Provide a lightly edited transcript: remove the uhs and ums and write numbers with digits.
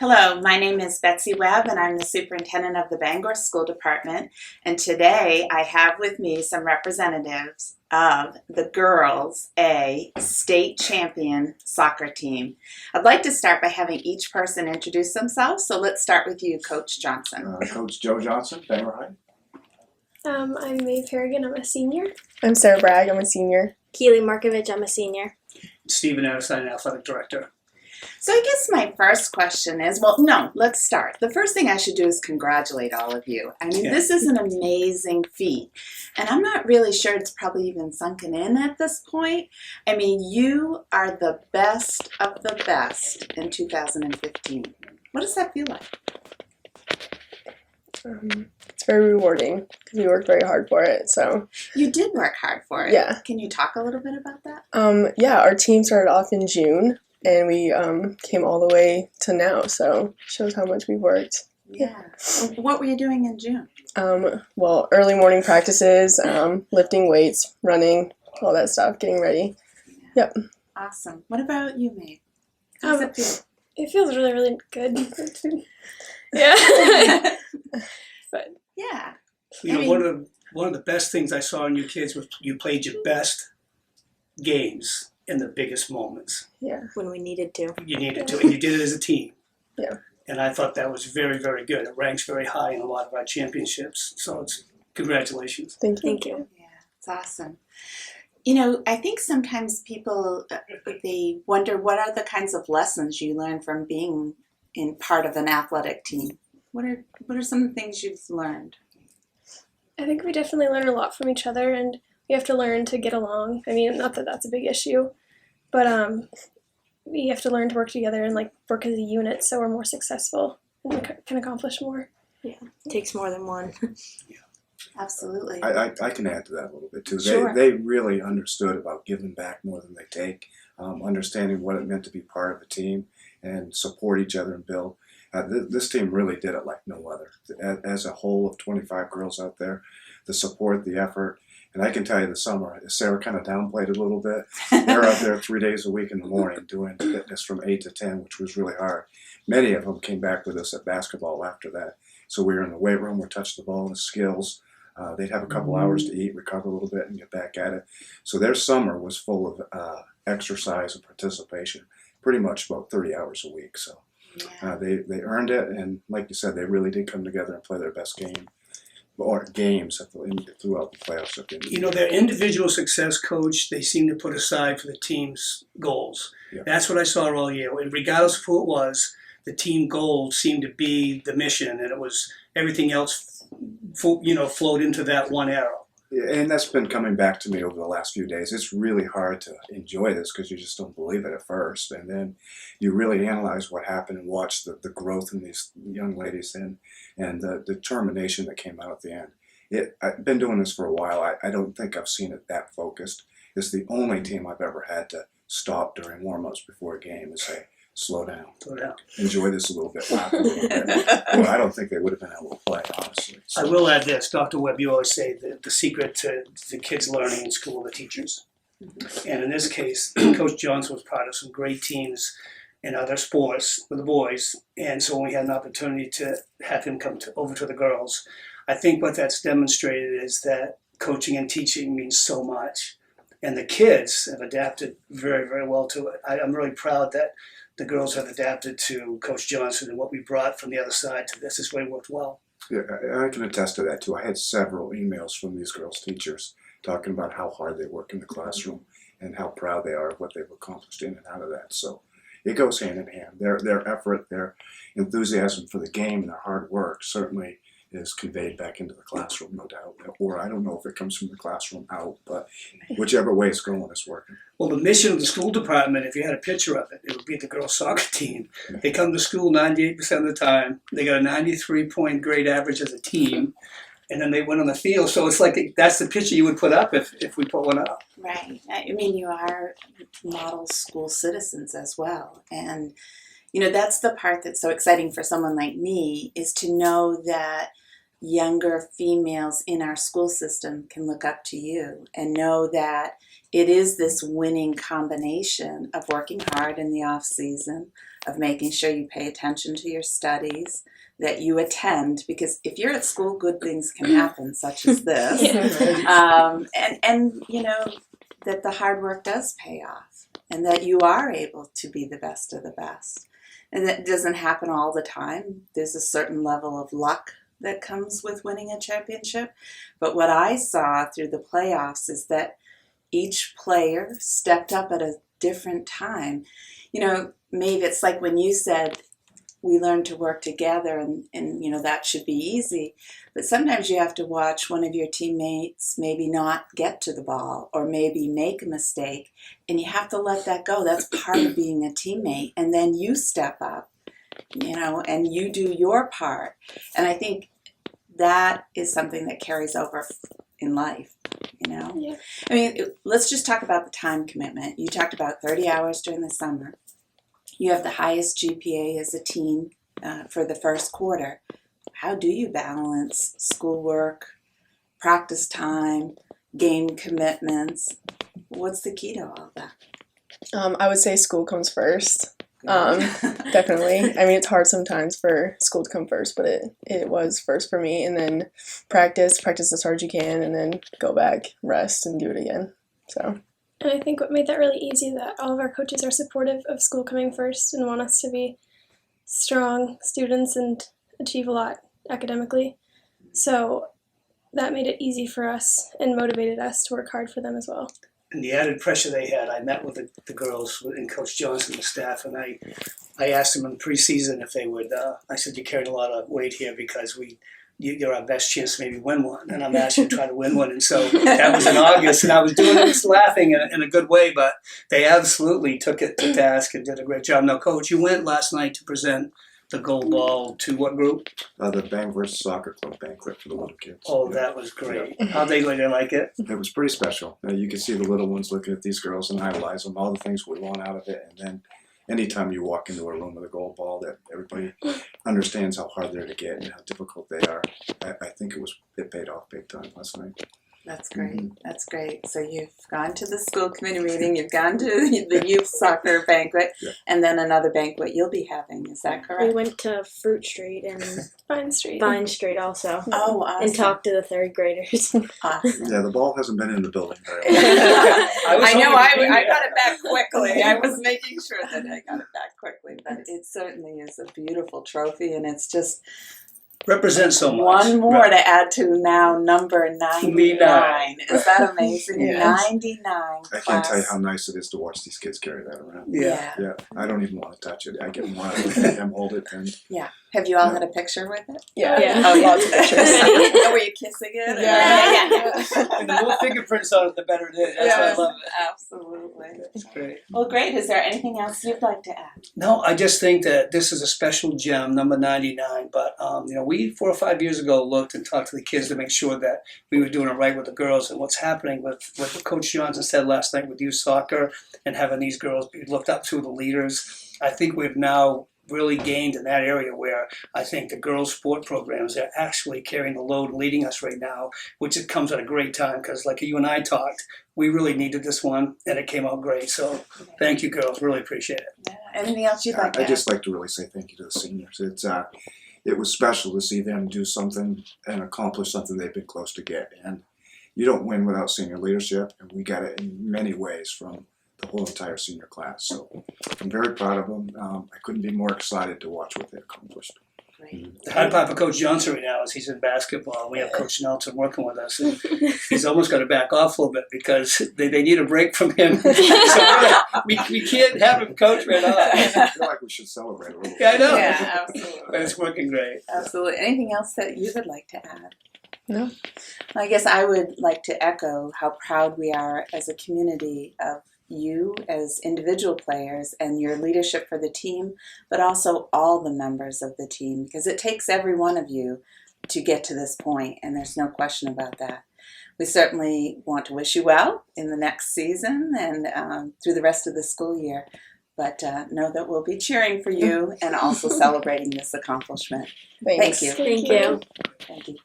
Hello, my name is Betsy Webb and I'm the Superintendent of the Bangor School Department, and today I have with me some representatives of the Girls A State Champion Soccer Team. I'd like to start by having each person introduce themselves, so let's start with you, Coach Johnson. Coach Joe Johnson, Bangor High. I'm Maeve Harrigan, I'm a senior. I'm Sarah Bragg, I'm a senior. Keely Markovich, I'm a senior. Stephen Addison, Athletic Director. So I guess my first question is, let's start. The first thing I should do is congratulate all of you. I mean, This is an amazing feat. And I'm not really sure it's probably even sunken in at this point. I mean, you are the best of the best in 2015. What does that feel like? It's very rewarding because we worked very hard for it. So You did work hard for it. Yeah. Can you talk a little bit about that? Our team started off in June and we came all the way to now. So shows how much we've worked. Yeah. What were you doing in June? Early morning practices, lifting weights, running, all that stuff, getting ready. Yeah. Yep. Awesome. What about you, Maeve? How does it feel? It feels really, really good. Yeah. But Yeah. One of the best things I saw in you kids was you played your best games in the biggest moments. Yeah. When we needed to. You needed to, and you did it as a team. Yeah. And I thought that was very, very good. It ranks very high in a lot of our championships. So it's congratulations. Thank you. Thank you. Yeah, it's awesome. You know, I think sometimes people, they wonder what are the kinds of lessons you learn from being in part of an athletic team. What are some of the things you've learned? I think we definitely learn a lot from each other, and we have to learn to get along. I mean, not that that's a big issue, but we have to learn to work together and work as a unit so we're more successful and we can accomplish more. Yeah, it takes more than one. Absolutely. I can add to that a little bit too. Sure. They really understood about giving back more than they take, understanding what it meant to be part of a team and support each other and build. This team really did it like no other. As a whole of 25 girls out there, the support, the effort, and I can tell you the summer, Sarah kind of downplayed it a little bit. They're out there 3 days a week in the morning doing fitness from 8 to 10, which was really hard. Many of them came back with us at basketball after that. So we were in the weight room, we touched the ball and the skills. They'd have a couple hours to eat, recover a little bit, and get back at it. So their summer was full of exercise and participation, pretty much about 30 hours a week. So they earned it, and like you said, they really did come together and play their best game, or games throughout the playoffs. You know, their individual success, Coach, they seem to put aside for the team's goals. Yeah. That's what I saw all year. And regardless of who it was, the team goal seemed to be the mission, and it was everything else flowed into that one arrow. Yeah, and that's been coming back to me over the last few days. It's really hard to enjoy this because you just don't believe it at first. And then you really analyze what happened and watch the growth in these young ladies and the determination that came out at the end. I've been doing this for a while. I don't think I've seen it that focused. It's the only team I've ever had to stop during warm-ups before a game and say, slow down. Enjoy this a little bit. Laugh a little bit. Well, I don't think they would have been able to play, honestly. I will add this, Dr. Webb, you always say the secret to the kids learning in school are the teachers. And in this case, Coach Johnson was part of some great teams in other sports with the boys. And so when we had an opportunity to have him come over to the girls, I think what that's demonstrated is that coaching and teaching means so much. And the kids have adapted very, very well to it. I'm really proud that the girls have adapted to Coach Johnson and what we brought from the other side to this. This way worked well. Yeah, I can attest to that too. I had several emails from these girls' teachers talking about how hard they work in the classroom and how proud they are of what they've accomplished in and out of that. So it goes hand in hand. Their effort, their enthusiasm for the game, and their hard work certainly is conveyed back into the classroom, no doubt. Or I don't know if it comes from the classroom out, but whichever way it's going, it's working. Well, the mission of the school department, if you had a picture of it, it would be the girls' soccer team. They come to school 98% of the time. They got a 93-point grade average as a team, and then they went on the field. So it's like that's the picture you would put up if we put one up. Right. I mean, you are model school citizens as well. And, you know, that's the part that's so exciting for someone like me, is to know that younger females in our school system can look up to you and know that it is this winning combination of working hard in the off season, of making sure you pay attention to your studies, that you attend, because if you're at school, good things can happen, such as this. And you know, that the hard work does pay off, and that you are able to be the best of the best. And that doesn't happen all the time. There's a certain level of luck that comes with winning a championship. But what I saw through the playoffs is that each player stepped up at a different time. You know, Maeve, it's like when you said we learn to work together, and you know, that should be easy. But sometimes you have to watch one of your teammates maybe not get to the ball or maybe make a mistake, and you have to let that go. That's part of being a teammate. And then you step up, you know, and you do your part. And I think that is something that carries over in life, you know. Yeah. I mean, let's just talk about the time commitment. You talked about 30 hours during the summer. You have the highest GPA as a team for the first quarter. How do you balance schoolwork, practice time, game commitments? What's the key to all that? I would say school comes first. Definitely. I mean, it's hard sometimes for school to come first, but it was first for me. And then practice as hard as you can, and then go back, rest, and do it again. So. And I think what made that really easy, that all of our coaches are supportive of school coming first and want us to be strong students and achieve a lot academically. So that made it easy for us and motivated us to work hard for them as well. And the added pressure they had, I met with the girls and Coach Johnson and the staff, and I asked them in preseason if they would, I said, you're carrying a lot of weight here because you're our best chance to maybe win one, and I'm asking you to try to win one. And so that was in August, and I was doing it laughing in a good way, but they absolutely took it to task and did a great job. Now, Coach, you went last night to present the gold ball to what group? The Bangor Soccer Club banquet for the little kids. Oh, that was great. How'd they like it? It was pretty special. You could see the little ones looking at these girls and idolize them, all the things we want out of it. And then anytime you walk into a room with a gold ball, that everybody understands how hard they're to get and how difficult they are. I think it paid off big time last night. That's great. Mm-hmm. That's great. So you've gone to the school committee meeting, you've gone to the youth soccer banquet, and then another banquet you'll be having. Is that correct? We went to Fruit Street and Vine Street. Vine Street also. Oh, awesome. And talked to the third graders. Awesome. Yeah, the ball hasn't been in the building very long. I know. I got it back quickly. I was making sure that I got it back quickly, but it certainly is a beautiful trophy, and it's just Represents so much. one more to add to now number 99. Is that amazing? Yes. 99. I can't tell you how nice it is to watch these kids carry that around. Yeah. Yeah, I don't even want to touch it. I get wild looking at them hold it. And Yeah. Have you all had a picture with it? Yeah. Yeah. Oh, yeah. Lots of pictures. Oh, were you kissing it? Yeah. And the more fingerprints on it, the better it is. That's why I love it. Absolutely. It's great. Well, great. Is there anything else you'd like to add? No, I just think that this is a special gem, number 99. But we 4 or 5 years ago looked and talked to the kids to make sure that we were doing it right with the girls. And what's happening with what Coach Johnson said last night with youth soccer and having these girls be looked up to, the leaders, I think we've now really gained in that area where I think the girls' sport programs are actually carrying the load, leading us right now, which it comes at a great time because, like you and I talked, we really needed this one, and it came out great. So thank you, girls. Really appreciate it. Yeah. Anything else you'd like to I'd add? just like to really say thank you to the seniors. It was special to see them do something and accomplish something they've been close to get. And you don't win without senior leadership, and we got it in many ways from the whole entire senior class. So I'm very proud of them. I couldn't be more excited to watch what they accomplished. Great. The hard part for Coach Johnson right now is he's in basketball, and we have Coach Nelson working with us. And he's almost got to back off a little bit because they need a break from him. So we can't have him coach right off. I feel like we should celebrate a little bit. Yeah, I know. Yeah, absolutely. But it's working great. Absolutely. Anything else that you would like to add? No. Well, I guess I would like to echo how proud we are as a community of you as individual players and your leadership for the team, but also all the members of the team, because it takes every one of you to get to this point, and there's no question about that. We certainly want to wish you well in the next season and through the rest of the school year, but know that we'll be cheering for you and also celebrating this accomplishment. Thanks. Thank you. Thank you. Thank you.